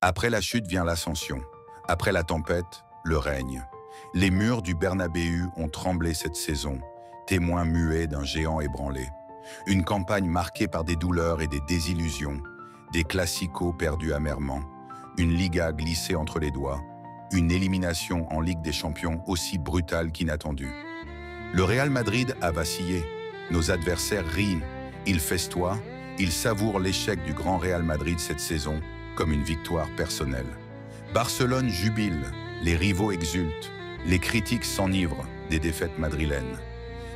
Après la chute vient l'ascension. Après la tempête, le règne. Les murs du Bernabéu ont tremblé cette saison, témoins muets d'un géant ébranlé. Une campagne marquée par des douleurs et des désillusions, des classicos perdus amèrement, une Liga glissée entre les doigts, une élimination en Ligue des Champions aussi brutale qu'inattendue. Le Real Madrid a vacillé, nos adversaires rient, ils festoient, ils savourent l'échec du grand Real Madrid cette saison comme une victoire personnelle. Barcelone jubile, les rivaux exultent, les critiques s'enivrent des défaites madrilènes.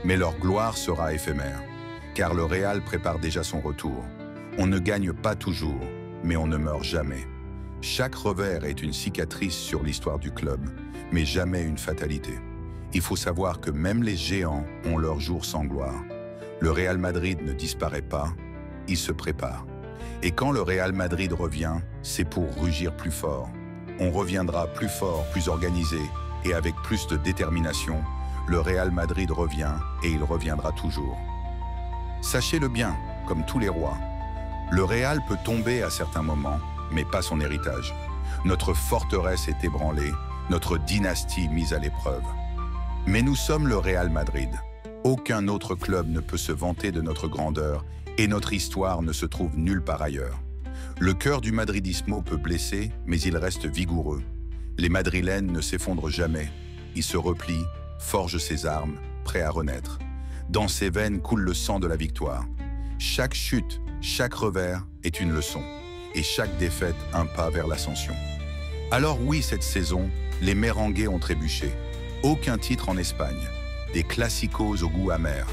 Mais leur gloire sera éphémère, car le Real prépare déjà son retour. On ne gagne pas toujours, mais on ne meurt jamais. Chaque revers est une cicatrice sur l'histoire du club, mais jamais une fatalité. Il faut savoir que même les géants ont leur jour sans gloire. Le Real Madrid ne disparaît pas, il se prépare. Et quand le Real Madrid revient, c'est pour rugir plus fort. On reviendra plus fort, plus organisé et avec plus de détermination. Le Real Madrid revient et il reviendra toujours. Sachez-le bien, comme tous les rois, le Real peut tomber à certains moments, mais pas son héritage. Notre forteresse est ébranlée, notre dynastie mise à l'épreuve. Mais nous sommes le Real Madrid. Aucun autre club ne peut se vanter de notre grandeur et notre histoire ne se trouve nulle part ailleurs. Le cœur du madridismo peut blesser, mais il reste vigoureux. Les madrilènes ne s'effondrent jamais. Ils se replient, forgent ses armes, prêts à renaître. Dans ses veines coule le sang de la victoire. Chaque chute, chaque revers est une leçon, et chaque défaite un pas vers l'ascension. Alors oui, cette saison, les Merengues ont trébuché. Aucun titre en Espagne, des classicos au goût amer,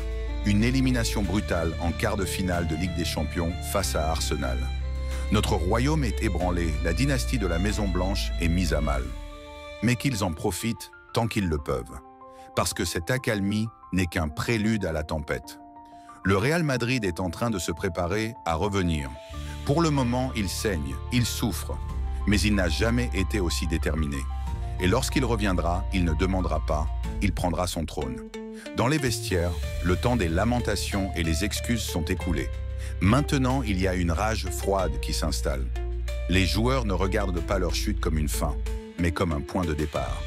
une élimination brutale en quart de finale de Ligue des Champions face à Arsenal. Notre royaume est ébranlé, la dynastie de la Maison Blanche est mise à mal. Mais qu'ils en profitent tant qu'ils le peuvent, parce que cette accalmie n'est qu'un prélude à la tempête. Le Real Madrid est en train de se préparer à revenir. Pour le moment, il saigne, il souffre, mais il n'a jamais été aussi déterminé. Et lorsqu'il reviendra, il ne demandera pas, il prendra son trône. Dans les vestiaires, le temps des lamentations et les excuses sont écoulés. Maintenant, il y a une rage froide qui s'installe. Les joueurs ne regardent pas leur chute comme une fin, mais comme un point de départ.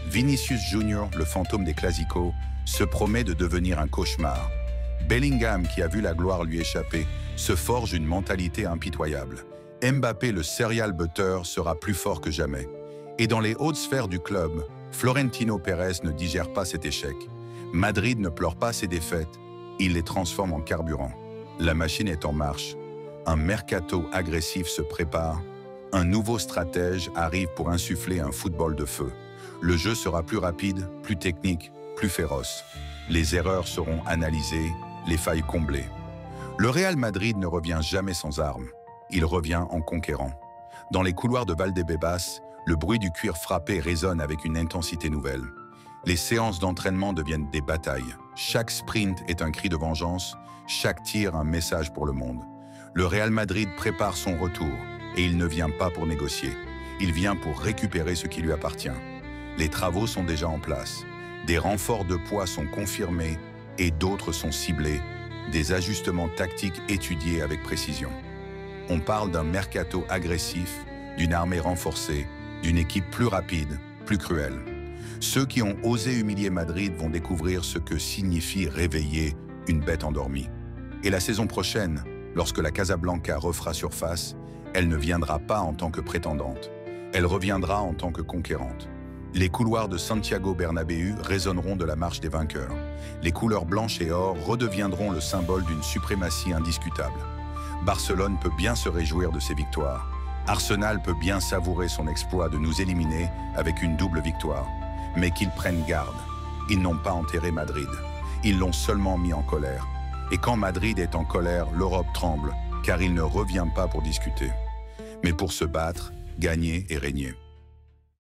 Vinicius Junior, le fantôme des Clásicos, se promet de devenir un cauchemar. Bellingham, qui a vu la gloire lui échapper, se forge une mentalité impitoyable. Mbappé, le serial butter, sera plus fort que jamais. Et dans les hautes sphères du club, Florentino Pérez ne digère pas cet échec. Madrid ne pleure pas ses défaites, il les transforme en carburant. La machine est en marche. Un mercato agressif se prépare. Un nouveau stratège arrive pour insuffler un football de feu. Le jeu sera plus rapide, plus technique, plus féroce. Les erreurs seront analysées, les failles comblées. Le Real Madrid ne revient jamais sans armes. Il revient en conquérant. Dans les couloirs de Valdebebas, le bruit du cuir frappé résonne avec une intensité nouvelle. Les séances d'entraînement deviennent des batailles. Chaque sprint est un cri de vengeance, chaque tir un message pour le monde. Le Real Madrid prépare son retour et il ne vient pas pour négocier. Il vient pour récupérer ce qui lui appartient. Les travaux sont déjà en place. Des renforts de poids sont confirmés et d'autres sont ciblés. Des ajustements tactiques étudiés avec précision. On parle d'un mercato agressif, d'une armée renforcée, d'une équipe plus rapide, plus cruelle. Ceux qui ont osé humilier Madrid vont découvrir ce que signifie réveiller une bête endormie. Et la saison prochaine, lorsque la Casablanca refera surface, elle ne viendra pas en tant que prétendante. Elle reviendra en tant que conquérante. Les couloirs de Santiago Bernabéu résonneront de la marche des vainqueurs. Les couleurs blanches et or redeviendront le symbole d'une suprématie indiscutable. Barcelone peut bien se réjouir de ses victoires. Arsenal peut bien savourer son exploit de nous éliminer avec une double victoire. Mais qu'ils prennent garde. Ils n'ont pas enterré Madrid. Ils l'ont seulement mis en colère. Et quand Madrid est en colère, l'Europe tremble, car il ne revient pas pour discuter, mais pour se battre, gagner et régner.